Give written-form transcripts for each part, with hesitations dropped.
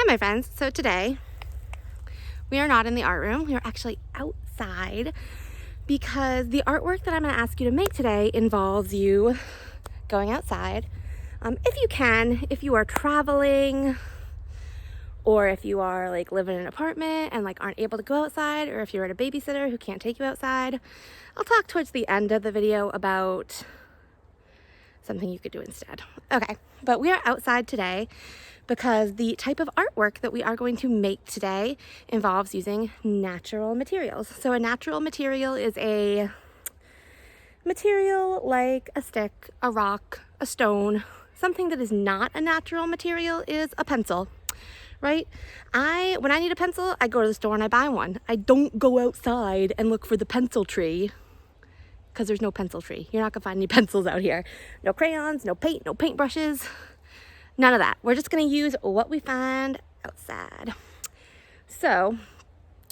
my friends. So today we are not in the art room. We are actually outside because the artwork that I'm going to ask you to make today involves you going outside. If you can, if you are traveling, or if you are like living in an apartment and like aren't able to go outside, or if you're at a babysitter who can't take you outside. I'll talk towards the end of the video about something you could do instead. Okay, but we are outside today because the type of artwork that we are going to make today involves using natural materials. So a natural material is a material like a stick, a rock, a stone. Something that is not a natural material is a pencil, right? When I need a pencil, I go to the store and I buy one. I don't go outside and look for the pencil tree because there's no pencil tree. You're not gonna find any pencils out here. No crayons, no paint, no paintbrushes, none of that. We're just gonna use what we find outside. So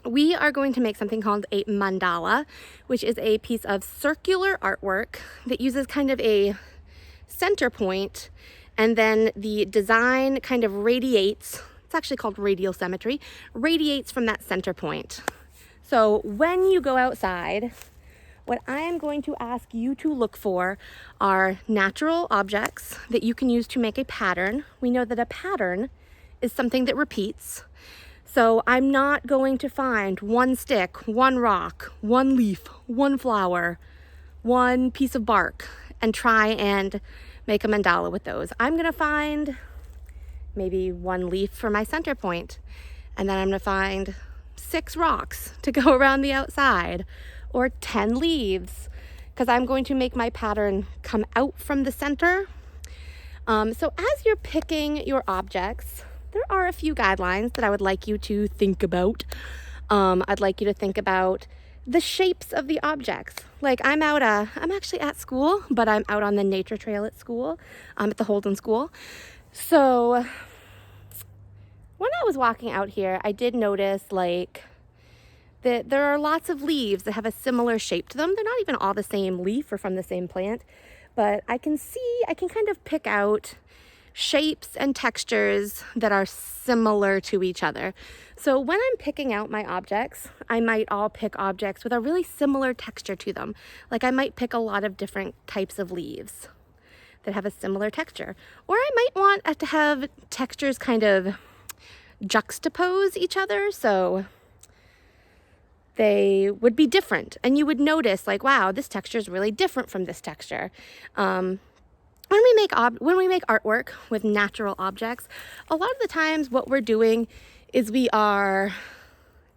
we are going to make something called a mandala, which is a piece of circular artwork that uses kind of a center point, and then the design kind of radiates. It's actually called radial symmetry, radiates from that center point. So when you go outside, what I am going to ask you to look for are natural objects that you can use to make a pattern. We know that a pattern is something that repeats. So I'm not going to find one stick, one rock, one leaf, one flower, one piece of bark, and try and make a mandala with those. I'm gonna find maybe one leaf for my center point, and then I'm gonna find 6 rocks to go around the outside, or 10 leaves, because I'm going to make my pattern come out from the center. So as you're picking your objects, there are a few guidelines that I would like you to think about. I'd like you to think about the shapes of the objects. Like I'm actually at school, but I'm out on the nature trail at school, at the Holden School. So when I was walking out here, I did notice like that there are lots of leaves that have a similar shape to them. They're not even all the same leaf or from the same plant, but I can kind of pick out shapes and textures that are similar to each other. So when I'm picking out my objects, I might all pick objects with a really similar texture to them. Like I might pick a lot of different types of leaves that have a similar texture. Or I might want to have textures kind of juxtapose each other, so they would be different. And you would notice like, wow, this texture is really different from this texture. When we make artwork with natural objects, a lot of the times what we're doing is we are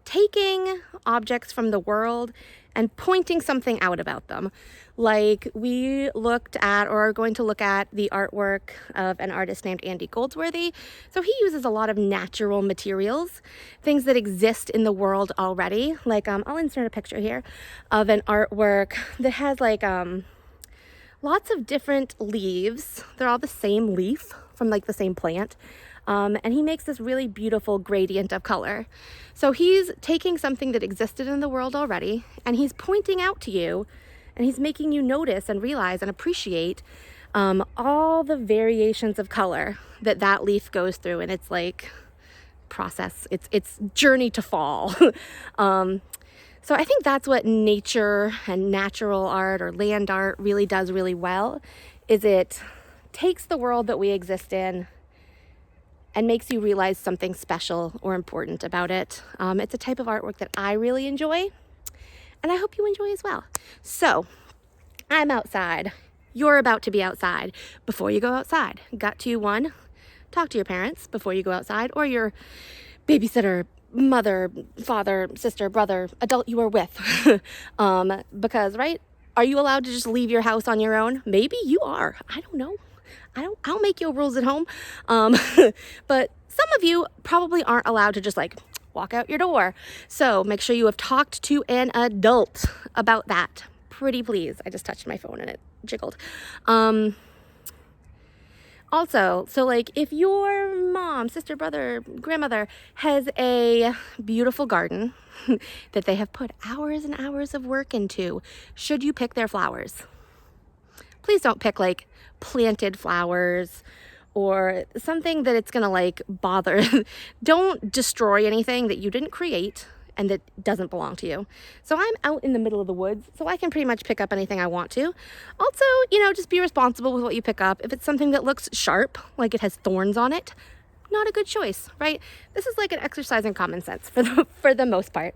taking objects from the world and pointing something out about them. Like we looked at, or are going to look at, the artwork of an artist named Andy Goldsworthy. So he uses a lot of natural materials, things that exist in the world already. Like I'll insert a picture here of an artwork that has like lots of different leaves. They're all the same leaf from like the same plant. And he makes this really beautiful gradient of color. So he's taking something that existed in the world already, and he's pointing out to you, and he's making you notice and realize and appreciate all the variations of color that leaf goes through in its like process, its journey to fall. So I think that's what nature and natural art or land art really does really well, is it takes the world that we exist in and makes you realize something special or important about it. It's a type of artwork that I really enjoy, and I hope you enjoy as well. So I'm outside. You're about to be outside. Before you go outside, got to talk to your parents before you go outside, or your babysitter, mother, father, sister, brother, adult you are with. Because, right, are you allowed to just leave your house on your own? Maybe you are. I don't know. I'll make your rules at home. But some of you probably aren't allowed to just like walk out your door. So make sure you have talked to an adult about that. Pretty please. I just touched my phone and it jiggled. Also, so like if your mom, sister, brother, grandmother has a beautiful garden that they have put hours and hours of work into, should you pick their flowers? Please don't pick like planted flowers or something that it's gonna like bother. Don't destroy anything that you didn't create and that doesn't belong to you. So I'm out in the middle of the woods, so I can pretty much pick up anything I want to. Also, you know, just be responsible with what you pick up. If it's something that looks sharp, like it has thorns on it, not a good choice, right? This is like an exercise in common sense for the most part.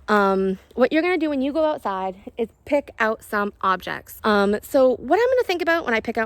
What you're gonna do when you go outside is pick out some objects. So what I'm gonna think about when I pick out my